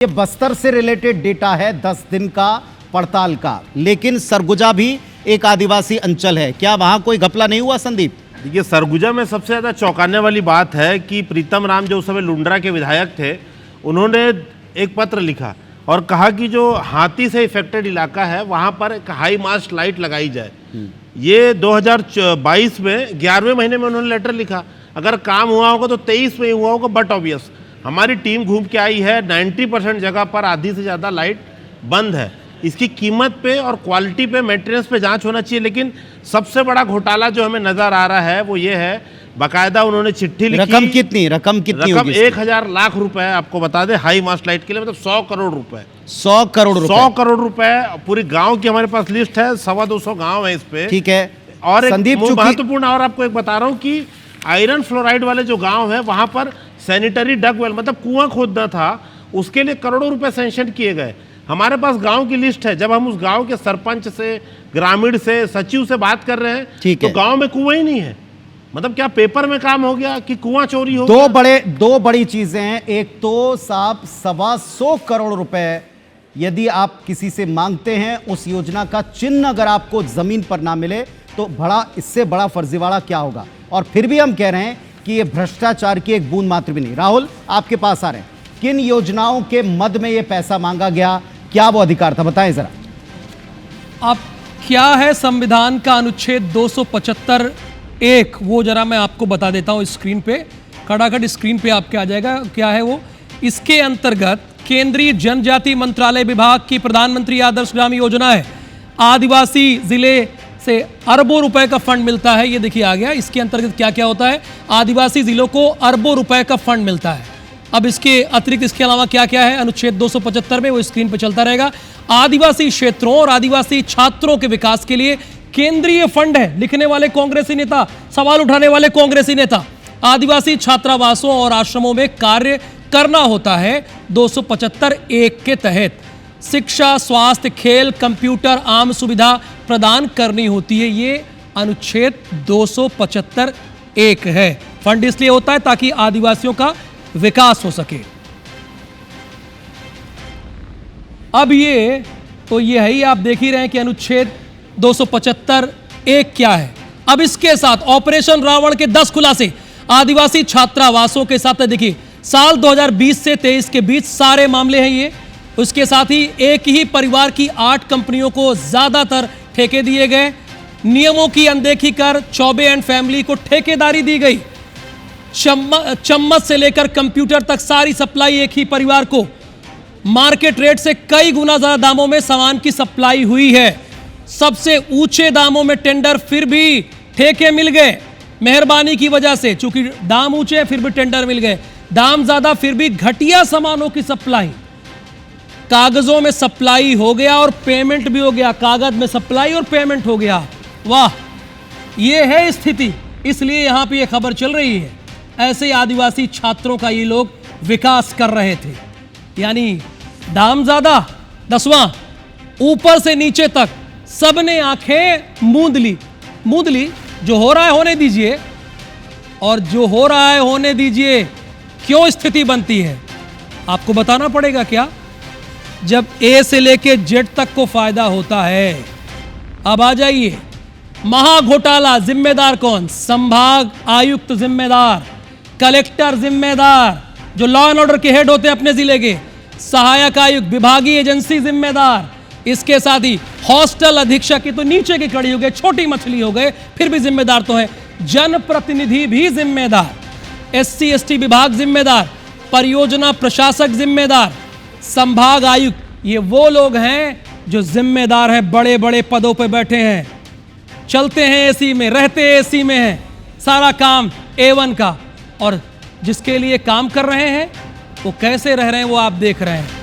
ये बस्तर से related data है 10 दिन का पड़ताल का, लेकिन सरगुजा भी एक आदिवासी अंचल है। क्या वहां कोई घपला नहीं हुआ संदीप? देखिए, सरगुजा में सबसे ज़्यादा चौंकाने वाली बात है कि प्रीतम राम जो उस समय लुंड्रा के विधायक थे, उन्होंने एक पत्र लिखा और कहा कि जो हाथी से इफेक्टेड इलाका है वहाँ पर एक हाई मास्ट लाइट लगाई जाए। ये 2022 में 11वें महीने में उन्होंने लेटर लिखा। अगर काम हुआ होगा तो 23 में ही हुआ होगा, बट ऑब्वियस हमारी टीम घूम के आई है, 90% जगह पर आधी से ज़्यादा लाइट बंद है। इसकी कीमत पे और क्वालिटी पे, मेंटेनेंस पे जांच होना चाहिए। लेकिन सबसे बड़ा घोटाला जो हमें नजर आ रहा है वो ये है, बाकायदा उन्होंने चिट्ठी लिखी। रकम कितनी रकम होगी? 1000 लाख रुपए आपको बता दें, हाई मास्ट लाइट के लिए, मतलब 100 करोड़ रुपए। 100 करोड़ रुपए? 100 करोड़ रुपए। पूरी गांव की हमारे पास लिस्ट है, 225 गांव है इस पे। ठीक है। और एक संदीप, महत्वपूर्ण और आपको एक बता रहा हूँ कि आयरन फ्लोराइड वाले जो गांव है वहां पर सैनिटरी डग वेल, मतलब कुआं खोदना था, उसके लिए करोड़ों रुपए सैंक्शन किए गए। हमारे पास गांव की लिस्ट है। जब हम उस गांव के सरपंच से, ग्रामीण से, सचिव से बात कर रहे हैं तो गांव में कुआं ही नहीं है। मतलब क्या पेपर में काम हो गया कि कुआं चोरी हो गया? दो बड़ी चीजें हैं। एक तो साहब 125 करोड़ रुपए यदि आप किसी से मांगते हैं, उस योजना का चिन्ह अगर आपको जमीन पर ना मिले तो इससे बड़ा फर्जीवाड़ा क्या होगा। और फिर भी हम कह रहे हैं कि ये भ्रष्टाचार की एक बूंद मात्र भी नहीं। राहुल, आपके पास आ रहे हैं, किन योजनाओं के मद में ये पैसा मांगा गया, क्या वो अधिकार था, बताएं जरा। अब क्या है संविधान का अनुच्छेद 275(1), वो जरा मैं आपको बता देता हूं स्क्रीन पे, खड़ाखड़ स्क्रीन पे आपके आ जाएगा। क्या है वो? इसके अंतर्गत केंद्रीय जनजाति मंत्रालय विभाग की प्रधानमंत्री आदर्श ग्राम योजना है। आदिवासी जिले से अरबों रुपए का फंड मिलता है। ये देखिए आ गया। इसके अंतर्गत क्या क्या होता है? आदिवासी जिलों को अरबों रुपए का फंड मिलता है। अब इसके अतिरिक्त इसके अलावा क्या क्या है अनुच्छेद 275 में, वो स्क्रीन पर चलता रहेगा। आदिवासी क्षेत्रों और आदिवासी छात्रों के विकास के लिए केंद्रीय फंड है। लिखने वाले कांग्रेसी नेता, सवाल उठाने वाले कांग्रेसी नेता। आदिवासी छात्रावासों और आश्रमों में कार्य करना होता है 275(1) के तहत। शिक्षा, स्वास्थ्य, खेल, कंप्यूटर, आम सुविधा प्रदान करनी होती है। ये अनुच्छेद 275(1) है। फंड इसलिए होता है ताकि आदिवासियों का विकास हो सके। अब ये तो ये है ही, आप देख ही रहे हैं कि अनुच्छेद 275(1) क्या है। अब इसके साथ ऑपरेशन रावण के 10 खुलासे आदिवासी छात्रावासों के साथ, देखिए साल 2020 से 23 के बीच सारे मामले हैं ये। उसके साथ ही एक ही परिवार की 8 कंपनियों को ज्यादातर ठेके दिए गए। नियमों की अनदेखी कर चौबे एंड फैमिली को ठेकेदारी दी गई। चम्मच से लेकर कंप्यूटर तक सारी सप्लाई एक ही परिवार को। मार्केट रेट से कई गुना ज्यादा दामों में सामान की सप्लाई हुई है। सबसे ऊंचे दामों में टेंडर, फिर भी ठेके मिल गए। मेहरबानी की वजह से, चूंकि दाम ऊंचे फिर भी टेंडर मिल गए। दाम ज्यादा फिर भी घटिया सामानों की सप्लाई। कागजों में सप्लाई हो गया और पेमेंट भी हो गया। कागज में सप्लाई और पेमेंट हो गया। वाह, ये है स्थिति। इसलिए यहां पे ये खबर चल रही है। ऐसे आदिवासी छात्रों का ये लोग विकास कर रहे थे। यानी दाम ज्यादा, 10वां, ऊपर से नीचे तक सबने आंखें मूंद ली। जो हो रहा है होने दीजिए, और जो हो रहा है होने दीजिए। क्यों स्थिति बनती है आपको बताना पड़ेगा क्या? जब ए से लेके जेड तक को फायदा होता है। अब आ जाइए, महाघोटाला जिम्मेदार कौन? संभाग आयुक्त जिम्मेदार, कलेक्टर जिम्मेदार, जो लॉ एंड ऑर्डर के हेड होते हैं अपने जिले के, सहायक आयुक्त, विभागीय एजेंसी जिम्मेदार। इसके साथ ही हॉस्टल अधीक्षक, की तो नीचे की कड़ी हो गए, छोटी मछली हो गए, फिर भी जिम्मेदार तो है। जनप्रतिनिधि भी जिम्मेदार, SC ST विभाग जिम्मेदार, परियोजना प्रशासक जिम्मेदार, संभाग आयुक्त। ये वो लोग हैं जो जिम्मेदार हैं, बड़े बड़े पदों पर बैठे हैं, चलते हैं एसी में, रहते एसी में हैं, सारा काम A1 का। और जिसके लिए काम कर रहे हैं वो कैसे रह रहे हैं वो आप देख रहे हैं।